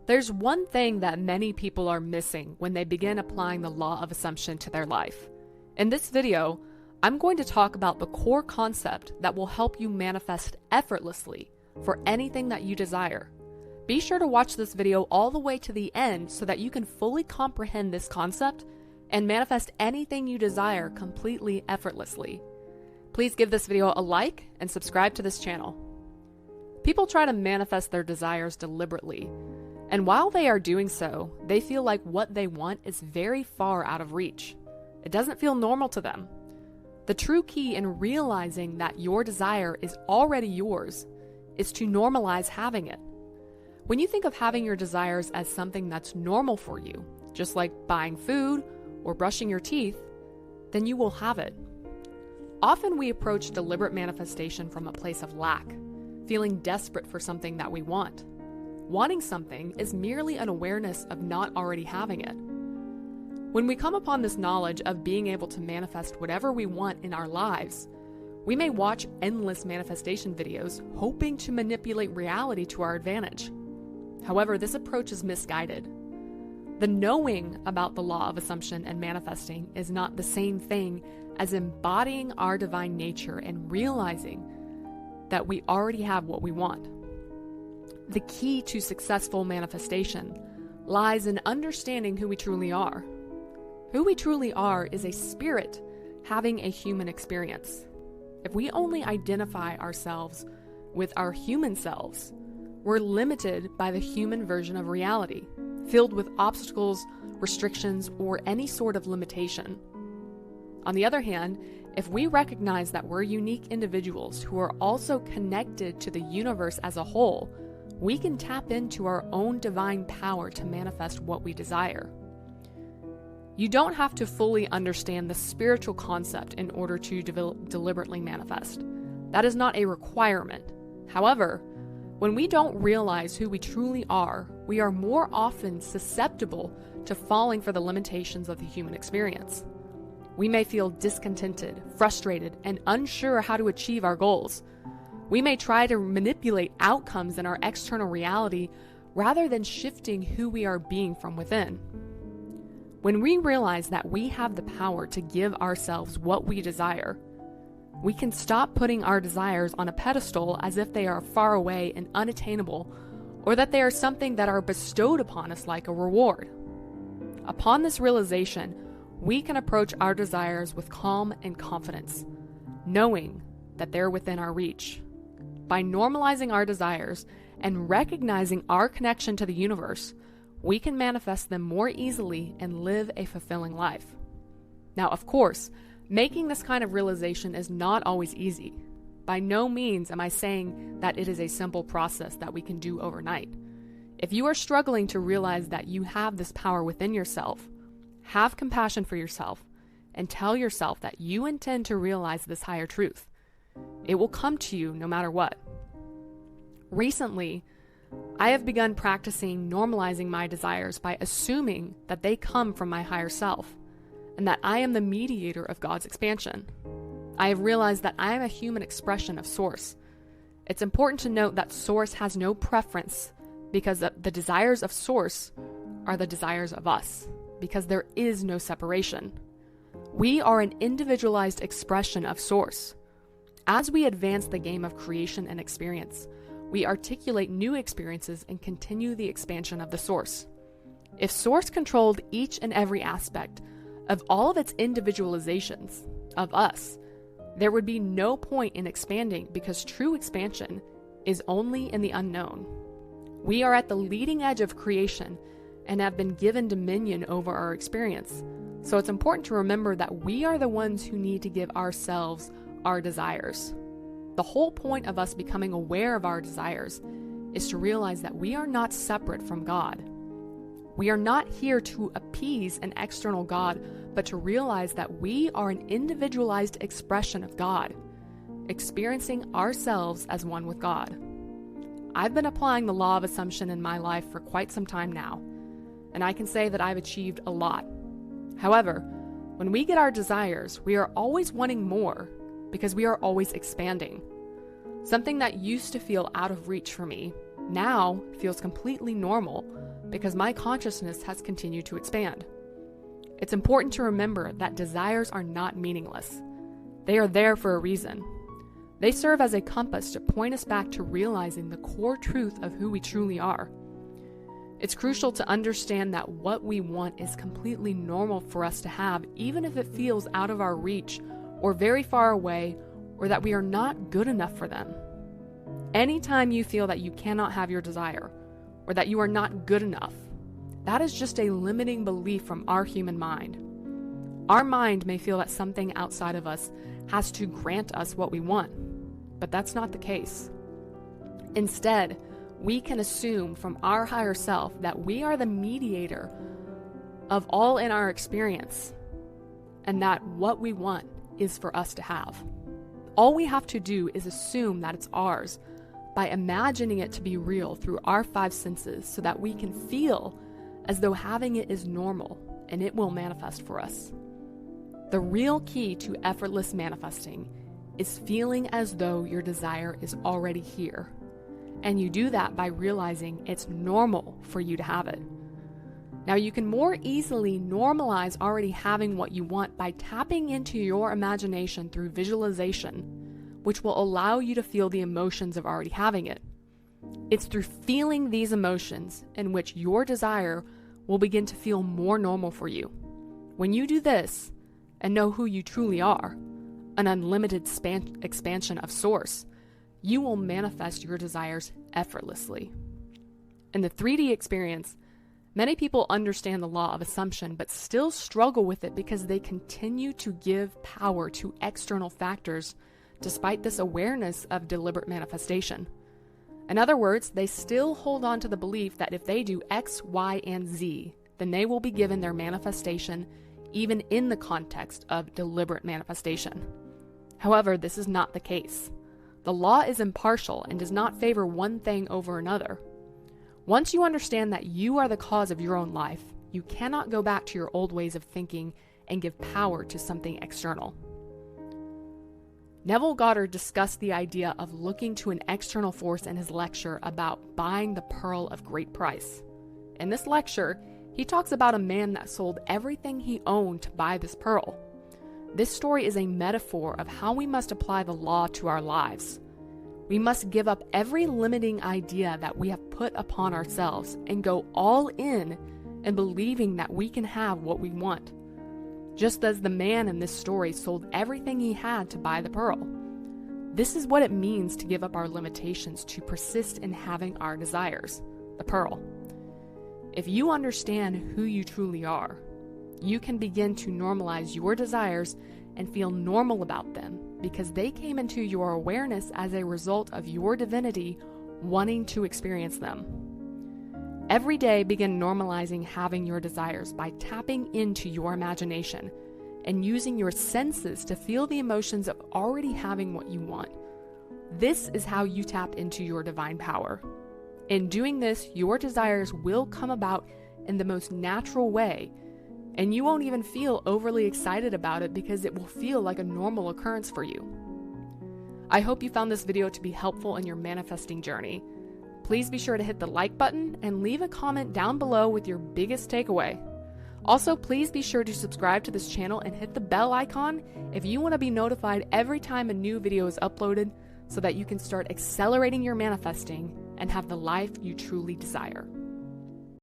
There's one thing that many people are missing when they begin applying the law of assumption to their life. In this video, I'm going to talk about the core concept that will help you manifest effortlessly for anything that you desire. Be sure to watch this video all the way to the end so that you can fully comprehend this concept and manifest anything you desire completely effortlessly. Please give this video a like and subscribe to this channel. People try to manifest their desires deliberately, and while they are doing so, they feel like what they want is very far out of reach. It doesn't feel normal to them. The true key in realizing that your desire is already yours is to normalize having it. When you think of having your desires as something that's normal for you, just like buying food or brushing your teeth, then you will have it. Often we approach deliberate manifestation from a place of lack, feeling desperate for something that we want. Wanting something is merely an awareness of not already having it. When we come upon this knowledge of being able to manifest whatever we want in our lives, we may watch endless manifestation videos hoping to manipulate reality to our advantage. However, this approach is misguided. The knowing about the law of assumption and manifesting is not the same thing as embodying our divine nature and realizing that we already have what we want. The key to successful manifestation lies in understanding who we truly are. Who we truly are is a spirit having a human experience. If we only identify ourselves with our human selves, we're limited by the human version of reality, filled with obstacles, restrictions, or any sort of limitation. On the other hand, if we recognize that we're unique individuals who are also connected to the universe as a whole, we can tap into our own divine power to manifest what we desire. You don't have to fully understand the spiritual concept in order to deliberately manifest. That is not a requirement. However, when we don't realize who we truly are, we are more often susceptible to falling for the limitations of the human experience. We may feel discontented, frustrated, and unsure how to achieve our goals. We may try to manipulate outcomes in our external reality rather than shifting who we are being from within. When we realize that we have the power to give ourselves what we desire, we can stop putting our desires on a pedestal as if they are far away and unattainable, or that they are something that are bestowed upon us like a reward. Upon this realization, we can approach our desires with calm and confidence, knowing that they're within our reach. By normalizing our desires and recognizing our connection to the universe, we can manifest them more easily and live a fulfilling life. Now, of course, making this kind of realization is not always easy. By no means am I saying that it is a simple process that we can do overnight. If you are struggling to realize that you have this power within yourself, have compassion for yourself and tell yourself that you intend to realize this higher truth. It will come to you no matter what. Recently, I have begun practicing normalizing my desires by assuming that they come from my higher self and that I am the mediator of God's expansion. I have realized that I am a human expression of Source. It's important to note that Source has no preference because the desires of Source are the desires of us, because there is no separation. We are an individualized expression of Source. As we advance the game of creation and experience, we articulate new experiences and continue the expansion of the Source. If Source controlled each and every aspect of all of its individualizations of us, there would be no point in expanding because true expansion is only in the unknown. We are at the leading edge of creation and have been given dominion over our experience. So it's important to remember that we are the ones who need to give ourselves our desires. The whole point of us becoming aware of our desires is to realize that we are not separate from God. We are not here to appease an external God, but to realize that we are an individualized expression of God, experiencing ourselves as one with God. I've been applying the law of assumption in my life for quite some time now, and I can say that I've achieved a lot. However, when we get our desires, we are always wanting more because we are always expanding. Something that used to feel out of reach for me now feels completely normal because my consciousness has continued to expand. It's important to remember that desires are not meaningless. They are there for a reason. They serve as a compass to point us back to realizing the core truth of who we truly are. It's crucial to understand that what we want is completely normal for us to have, even if it feels out of our reach or very far away, or that we are not good enough for them. Anytime you feel that you cannot have your desire, or that you are not good enough, that is just a limiting belief from our human mind. Our mind may feel that something outside of us has to grant us what we want, but that's not the case. Instead, we can assume from our higher self that we are the mediator of all in our experience, and that what we want is for us to have. All we have to do is assume that it's ours by imagining it to be real through our five senses so that we can feel as though having it is normal, and it will manifest for us. The real key to effortless manifesting is feeling as though your desire is already here. And you do that by realizing it's normal for you to have it. Now, you can more easily normalize already having what you want by tapping into your imagination through visualization, which will allow you to feel the emotions of already having it. It's through feeling these emotions in which your desire will begin to feel more normal for you. When you do this and know who you truly are, an unlimited expansion of source, you will manifest your desires effortlessly. In the 3D experience, many people understand the law of assumption but still struggle with it because they continue to give power to external factors despite this awareness of deliberate manifestation. In other words, they still hold on to the belief that if they do X, Y, and Z, then they will be given their manifestation even in the context of deliberate manifestation. However, this is not the case. The law is impartial and does not favor one thing over another. Once you understand that you are the cause of your own life, you cannot go back to your old ways of thinking and give power to something external. Neville Goddard discussed the idea of looking to an external force in his lecture about buying the pearl of great price. In this lecture, he talks about a man that sold everything he owned to buy this pearl. This story is a metaphor of how we must apply the law to our lives. We must give up every limiting idea that we have put upon ourselves and go all in believing that we can have what we want. Just as the man in this story sold everything he had to buy the pearl. This is what it means to give up our limitations to persist in having our desires, the pearl. If you understand who you truly are, you can begin to normalize your desires and feel normal about them because they came into your awareness as a result of your divinity wanting to experience them. Every day, begin normalizing having your desires by tapping into your imagination and using your senses to feel the emotions of already having what you want. This is how you tap into your divine power. In doing this, your desires will come about in the most natural way, and you won't even feel overly excited about it because it will feel like a normal occurrence for you. I hope you found this video to be helpful in your manifesting journey. Please be sure to hit the like button and leave a comment down below with your biggest takeaway. Also, please be sure to subscribe to this channel and hit the bell icon if you want to be notified every time a new video is uploaded so that you can start accelerating your manifesting and have the life you truly desire.